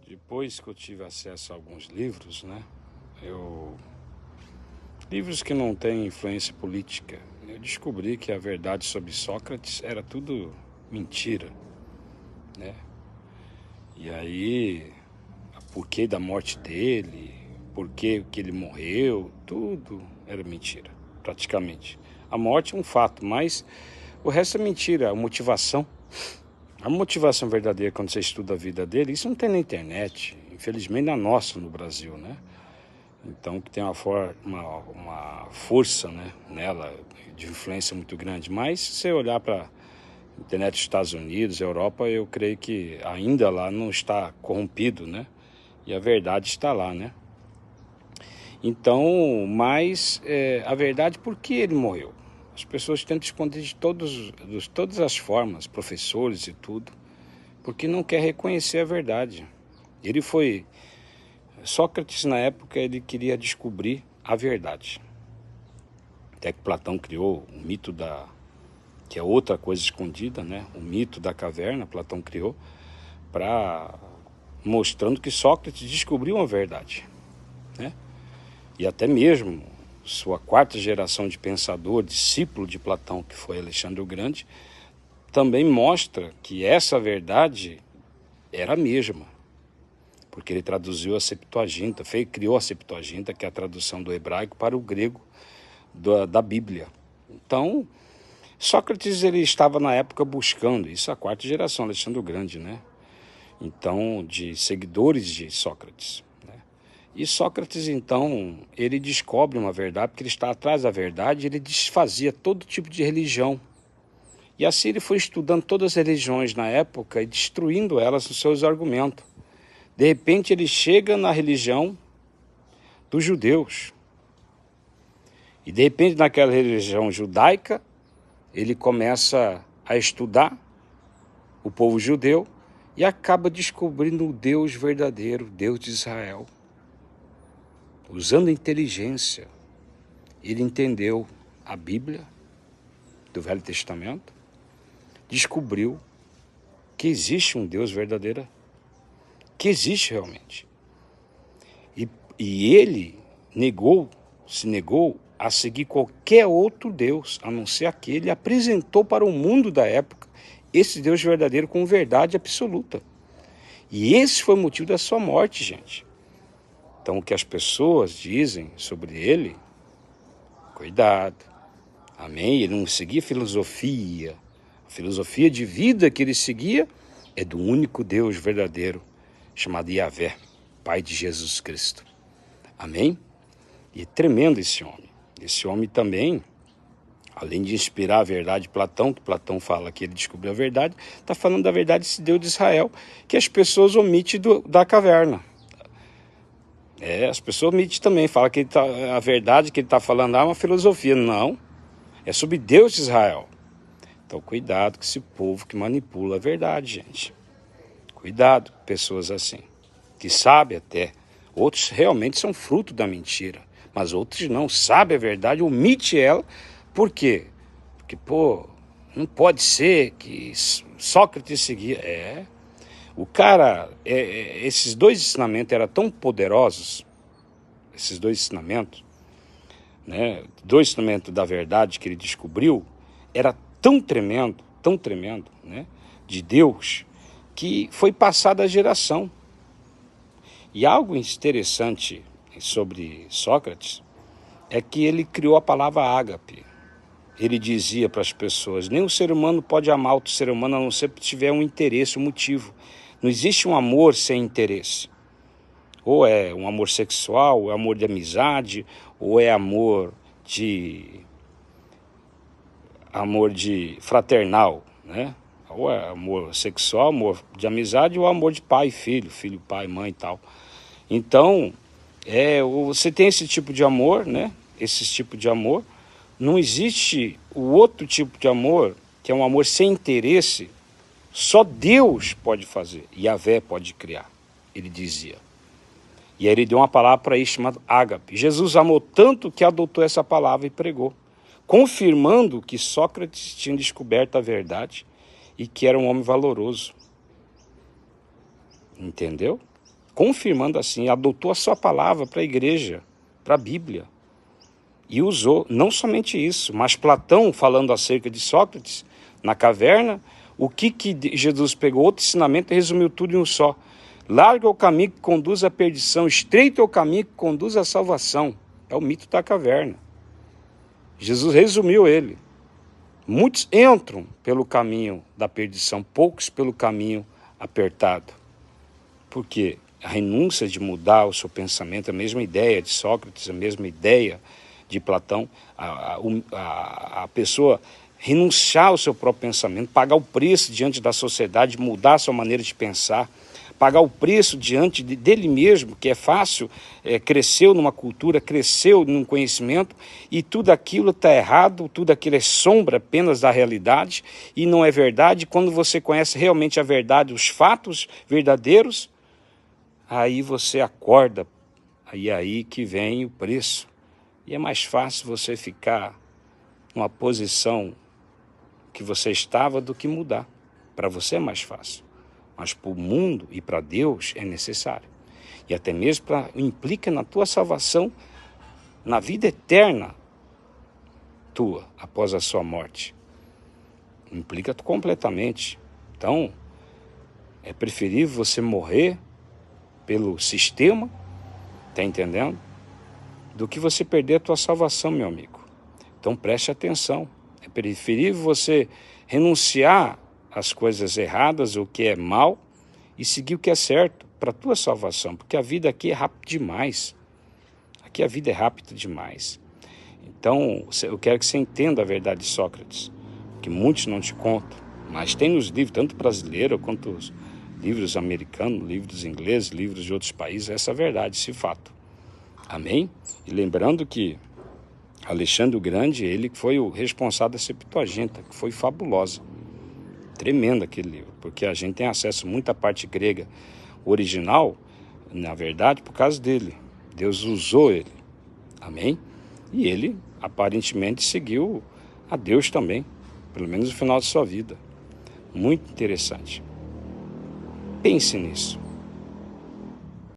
Depois que eu tive acesso a alguns livros, né? Livros que não têm influência política, eu descobri que a verdade sobre Sócrates era tudo mentira, né? E aí, o porquê da morte dele, porquê que ele morreu, tudo era mentira, praticamente. A morte é um fato, mas o resto é mentira, a motivação. A motivação verdadeira, quando você estuda a vida dele, isso não tem na internet, infelizmente na nossa, no Brasil, né? Então, que tem uma força, né, nela, de influência muito grande. Mas, se você olhar para a internet dos Estados Unidos, Europa, eu creio que ainda lá não está corrompido, né? E a verdade está lá, né? Então, mas a verdade, por que ele morreu? As pessoas tentam esconder de todas as formas, professores e tudo, porque não quer reconhecer a verdade. Sócrates, na época, ele queria descobrir a verdade. Até que Platão criou o mito que é outra coisa escondida, né? O mito da caverna, Platão criou, mostrando que Sócrates descobriu a verdade, né? E até mesmo sua quarta geração de pensador, discípulo de Platão, que foi Alexandre o Grande, também mostra que essa verdade era a mesma, porque ele traduziu a Septuaginta, criou a Septuaginta, que é a tradução do hebraico para o grego da Bíblia. Então, Sócrates ele estava na época buscando, isso é a quarta geração, Alexandre o Grande, né? Então, de seguidores de Sócrates. E Sócrates, então, ele descobre uma verdade, porque ele está atrás da verdade, ele desfazia todo tipo de religião. E assim ele foi estudando todas as religiões na época e destruindo elas nos seus argumentos. De repente ele chega na religião dos judeus. E de repente naquela religião judaica, ele começa a estudar o povo judeu e acaba descobrindo o Deus verdadeiro, o Deus de Israel. Usando inteligência, ele entendeu a Bíblia do Velho Testamento, descobriu que existe um Deus verdadeiro, que existe realmente. E ele se negou a seguir qualquer outro Deus, a não ser aquele, e apresentou para o mundo da época esse Deus verdadeiro com verdade absoluta. E esse foi o motivo da sua morte, gente. Então, o que as pessoas dizem sobre ele, cuidado, amém? Ele não seguia filosofia. A filosofia de vida que ele seguia é do único Deus verdadeiro, chamado Yahvé, Pai de Jesus Cristo. Amém? E é tremendo esse homem. Esse homem também, além de inspirar a verdade de Platão, que Platão fala que ele descobriu a verdade, está falando da verdade desse Deus de Israel, que as pessoas omitem da caverna. As pessoas omitem também, falam que a verdade que ele está falando é uma filosofia. Não, é sobre Deus de Israel. Então, cuidado com esse povo que manipula a verdade, gente. Cuidado com pessoas assim, que sabem até. Outros realmente são fruto da mentira, mas outros não, sabem a verdade, omite ela. Por quê? Porque, não pode ser que Sócrates seguia. O cara, esses dois ensinamentos eram tão poderosos, esses dois ensinamentos, né? Dois ensinamentos da verdade que ele descobriu, era tão tremendo, né? De Deus, que foi passado a geração. E algo interessante sobre Sócrates é que ele criou a palavra ágape. Ele dizia para as pessoas, nenhum ser humano pode amar outro ser humano a não ser que tiver um interesse, um motivo. Não existe um amor sem interesse. Ou é um amor sexual, ou é amor de amizade, ou é amor de fraternal, né? Ou é amor sexual, amor de amizade, ou amor de pai e filho, filho, pai, mãe e tal. Então, você tem esse tipo de amor, né? Esse tipo de amor. Não existe o outro tipo de amor, que é um amor sem interesse, só Deus pode fazer, Yahvé pode criar, ele dizia. E aí ele deu uma palavra para isso chamada ágape. Jesus amou tanto que adotou essa palavra e pregou, confirmando que Sócrates tinha descoberto a verdade e que era um homem valoroso. Entendeu? confirmando assim, adotou a sua palavra para a igreja, para a Bíblia. E usou não somente isso, mas Platão, falando acerca de Sócrates, na caverna, o que Jesus pegou? Outro ensinamento e resumiu tudo em um só. Largo é o caminho que conduz à perdição, estreito é o caminho que conduz à salvação. É o mito da caverna. Jesus resumiu ele. Muitos entram pelo caminho da perdição, poucos pelo caminho apertado. Por quê? A renúncia de mudar o seu pensamento, a mesma ideia de Sócrates, a mesma ideia de Platão, a pessoa renunciar ao seu próprio pensamento, pagar o preço diante da sociedade, mudar a sua maneira de pensar, pagar o preço diante dele mesmo, que é fácil, cresceu numa cultura, cresceu num conhecimento, e tudo aquilo está errado, tudo aquilo é sombra apenas da realidade, e não é verdade. Quando você conhece realmente a verdade, os fatos verdadeiros, aí você acorda, aí que vem o preço. E é mais fácil você ficar numa posição que você estava do que mudar. Para você é mais fácil. Mas para o mundo e para Deus é necessário. E até mesmo implica na tua salvação, na vida eterna tua, após a sua morte. Implica completamente. Então, é preferível você morrer pelo sistema, tá entendendo? Do que você perder a tua salvação, meu amigo. Então preste atenção. É preferível você renunciar às coisas erradas, o que é mal, e seguir o que é certo para a tua salvação, porque a vida aqui é rápida demais. Aqui a vida é rápida demais. Então, eu quero que você entenda a verdade de Sócrates, que muitos não te contam, mas tem nos livros, tanto brasileiros quanto os livros americanos, livros ingleses, livros de outros países, essa verdade, esse fato. Amém? E lembrando que Alexandre o Grande, ele foi o responsável da Septuaginta, que foi fabulosa. Tremendo aquele livro, porque a gente tem acesso muito à parte grega original, na verdade, por causa dele. Deus usou ele. Amém? E ele, aparentemente, seguiu a Deus também, pelo menos no final de sua vida. Muito interessante. Pense nisso.